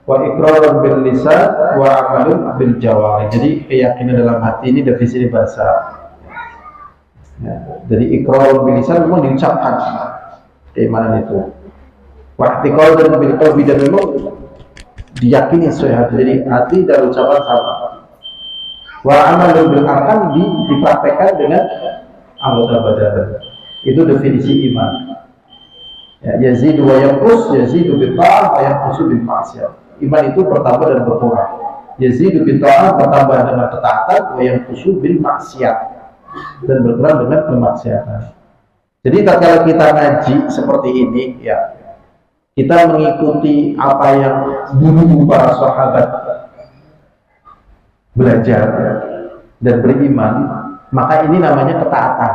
wa iqrarun bil lisan wa amalun bil jawarih. Jadi keyakinan dalam hati ini definisi bahasa. Ya, jadi iqrarun bil lisan memang diucapkan keimanan itu. Wa i'tiqadun bil qalbi, dan memang diyakini sesuai hati. Jadi hati dan ucapan sama. Wa amalun bil arkan dipraktekkan dengan anggota badan. Itu definisi iman. Ya, yazidu wa yanqus, yazidu bil ta'ah wa yanqusu bil ma'siyah. Iman itu bertambah dan berkurang. Yazidu bil ta'ah, bertambah dengan ketaatan, wa yanqusu bil ma'siyah, dan berperang dengan kemaksiatan. Jadi kalau kita ngaji seperti ini, ya kita mengikuti apa yang dulu para sahabat belajar dan beriman, maka ini namanya ketaatan.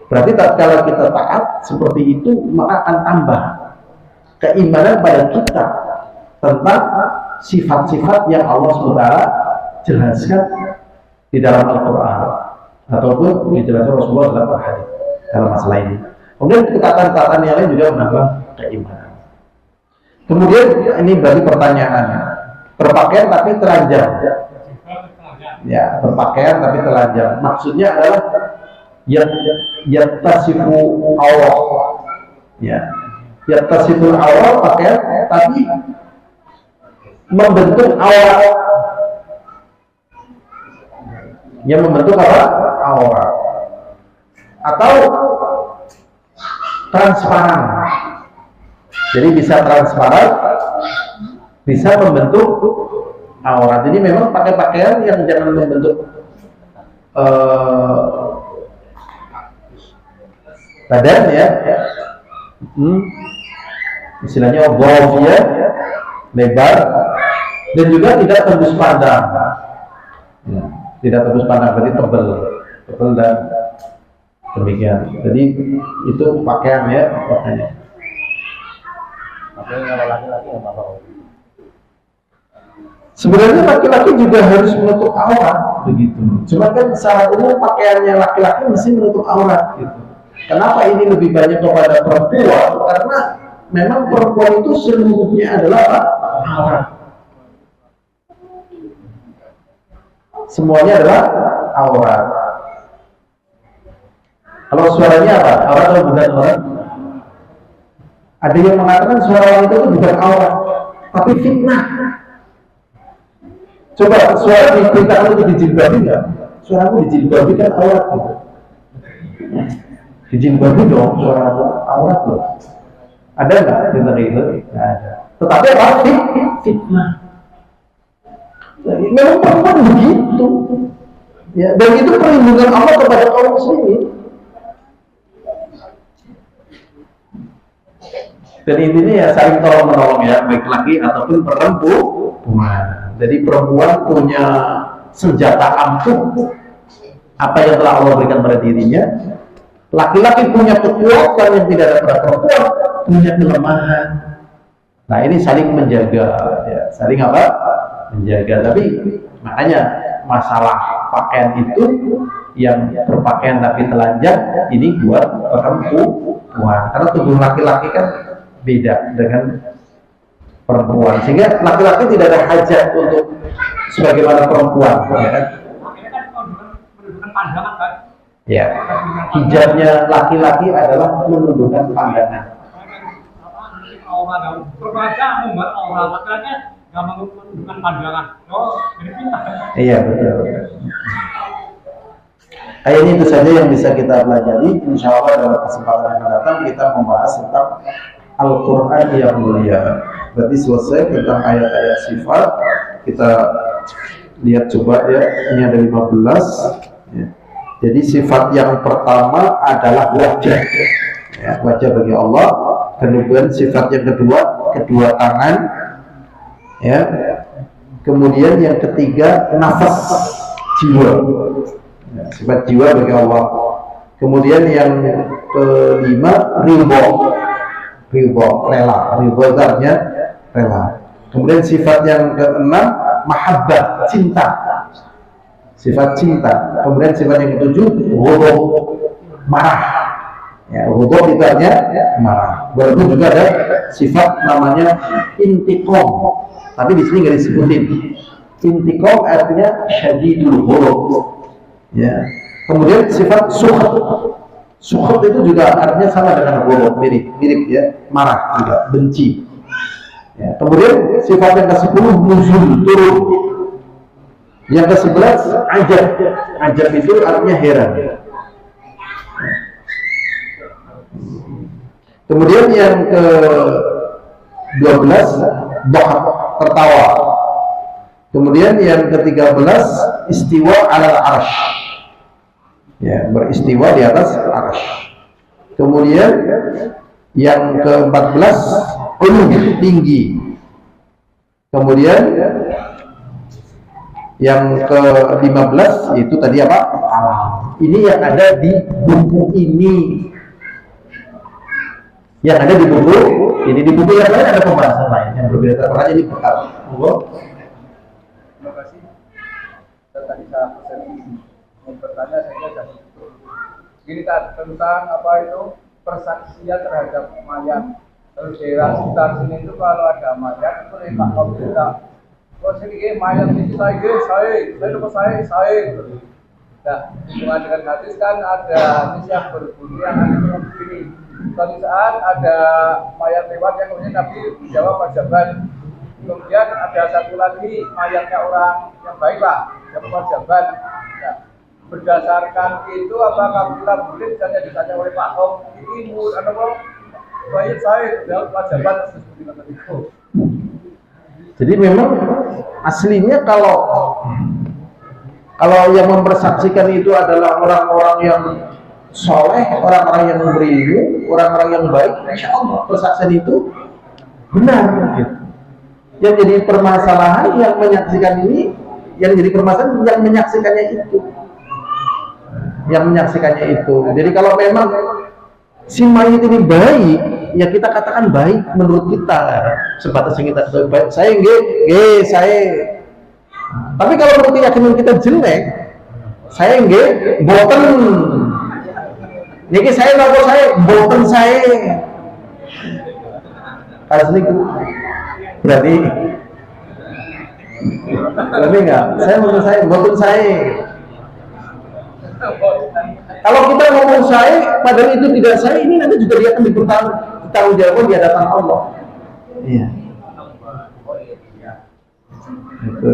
Berarti kalau kita taat seperti itu, maka akan tambah keimanan pada kita tentang sifat-sifat yang Allah SWT jelaskan di dalam Al-Quran ataupun dijelaskan Rasulullah dalam hadis dalam masalah ini. Kemudian ketaatan-ketaatan yang lain juga menambah keimanan. Kemudian ini bagi pertanyaan, berpakaian tapi telanjang. Ya, berpakaian tapi telanjang. Maksudnya adalah yattasifu awal. Ya, yattasifu awal pakaian tapi membentuk awal. Yang membentuk apa? Aurat. Atau transparan. Jadi bisa transparan, bisa membentuk aurat. Jadi memang pakai pakaian yang jangan membentuk badan ya. Istilahnya ya, lebar dan juga tidak tembus pandang. Ya, tidak tembus pandang, berarti tebal dan demikian. Jadi itu pakaian ya, pakaiannya. Kalau laki-laki nggak apa-apa. Sebenarnya laki-laki juga harus menutup aurat begitu. Cuma kan secara umum pakaiannya laki-laki mesti menutup aurat gitu. Kenapa ini lebih banyak kepada perempuan? Karena memang perempuan itu seluruhnya adalah aurat. Semuanya adalah aurat. Kalau suaranya apa? Aurat atau bukan aurat? Ada yang mengatakan suara wanita itu bukan aurat, tapi fitnah. Coba suara diperintahkan untuk dijilbabi nggak? Suaramu dijilbabi kan aurat gitu. Dijilbabi dong, suara aurat loh. Ada nggak tentang itu? Nggak ada. Tetapi apa? Fitnah. Memang perempuan begitu. Ya, dan itu perlindungan Allah kepada kaum muslimin. Dan intinya ya saling tolong menolong ya, baik laki ataupun perempuan. Jadi perempuan punya senjata ampuh apa yang telah Allah berikan pada dirinya. Laki-laki punya kekuatan yang tidak ada pada perempuan, punya kelemahan. Nah ini saling menjaga, ya. Saling apa? Menjaga. Tapi makanya masalah pakaian itu yang berpakaian tapi telanjang ini buat perempuan. Karena tubuh laki-laki kan beda dengan perempuan, sehingga laki-laki tidak ada hajat untuk sebagaimana perempuan, ya kan? Pandangan kan? Ya, hijabnya laki-laki adalah menundukkan pandangan. Orang laki-laki nggak menundukkan pandangan. Oh, jadi pintar. Iya betul. Kayaknya itu saja yang bisa kita pelajari. Insya Allah dalam kesempatan yang datang kita membahas tentang Al-Quran yang mulia. Berarti selesai tentang ayat-ayat sifat. Kita lihat coba ya, ini ada 15 ya. Jadi sifat yang pertama adalah wajah ya, wajah bagi Allah. Kemudian sifat yang kedua, kedua tangan ya. Kemudian yang ketiga, nafas, jiwa ya, sifat jiwa bagi Allah. Kemudian yang kelima, ridho, rela, ridho artinya rela. Kemudian sifat yang keenam, mahabbah, cinta, sifat cinta. Kemudian sifat yang ketujuh, ghadab, marah. Ya, ghadab itu artinya marah. Walaupun juga ada sifat namanya intiqam, tapi di sini nggak disebutin. Intiqam artinya syadidul ghadab. Ya. Kemudian sifat sukhat. Sukhat itu juga artinya sama dengan ghadab, mirip ya, marah juga, benci. Ya. Kemudian sifat yang ke-10 nuzul, turun. Yang ke-11 ajab. Ajab itu artinya heran. Kemudian yang ke-12 dhahak, tertawa. Kemudian yang ke-13 istiwa 'alal 'arsy. Ya, beristiwa di atas arsy. Kemudian yang ke-14 tinggi. Kemudian yang ke-15 itu tadi apa? Alam. Ini yang ada di buku ini. Yang ada di buku ini, di buku yang lain ada pembahasan lain yang berbeda. Makanya ini bekal. Terima kasih. Tadi saya mau bertanya, saya sudah ini tentang apa itu persaksian terhadap mayat. Terus daerah sekitar sini itu kalau ada mayat itu letak kita. Kalau sini mayat itu saya lupa saya. Nah, hubungan dengan hadis kan ada hadis yang berbunyi yang ada begini. Suatu saat ada mayat lewat yang kemudian Nabi menjawab wajaban. Kemudian ada satu lagi mayatnya orang yang baiklah, yang wajaban. Nah, berdasarkan itu apakah kita boleh misalnya ditanya oleh Pak Tom ini ada apa? Baik saya jawab wajaban seperti itu. Jadi memang aslinya kalau yang mempersaksikan itu adalah orang-orang yang soleh, orang-orang yang berilmu, orang-orang yang baik, insya Allah persaksian itu benar. Gitu. Yang jadi permasalahan yang menyaksikan ini, yang jadi permasalahan yang menyaksikannya itu. Jadi kalau memang si mayit ini baik, ya kita katakan baik menurut kita, sebatas yang kita baik. Saya saya. Tapi kalau menurut keyakinan kita jelek, saya boten. Niki saya nopo saya boten saya. Asli berarti enggak? Saya menurut saya boten saya. Kalau kita ngomong saya, padahal itu tidak saya, ini nanti juga dia akan ditanggung jawab di hadapan Allah. Iya. Itu.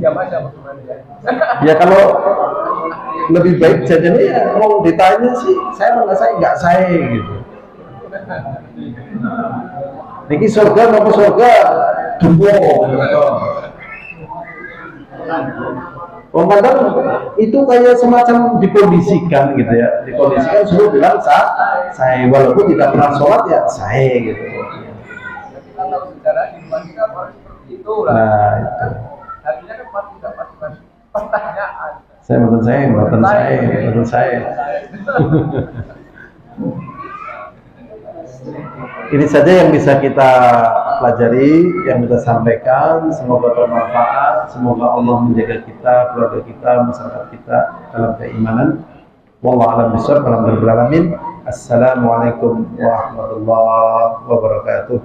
Ya kalau lebih baik jadinya ya kalau ditanya sih saya nggak saya gitu. Niki surga mau surga dumo. Kadang itu kayak semacam dikondisikan gitu ya, dikondisikan suruh bilang saya walaupun tidak pernah sholat ya saya gitu. Nah itu. Artinya kan pasti dapat pertanyaan. Saya boten saya. Ini saja yang bisa kita pelajari, yang kita sampaikan. Semoga bermanfaat. Semoga Allah menjaga kita, keluarga kita, masyarakat kita dalam keimanan. Wallahu a'lam bishawab. Alhamdulillah alamin. Assalamualaikum warahmatullahi wabarakatuh.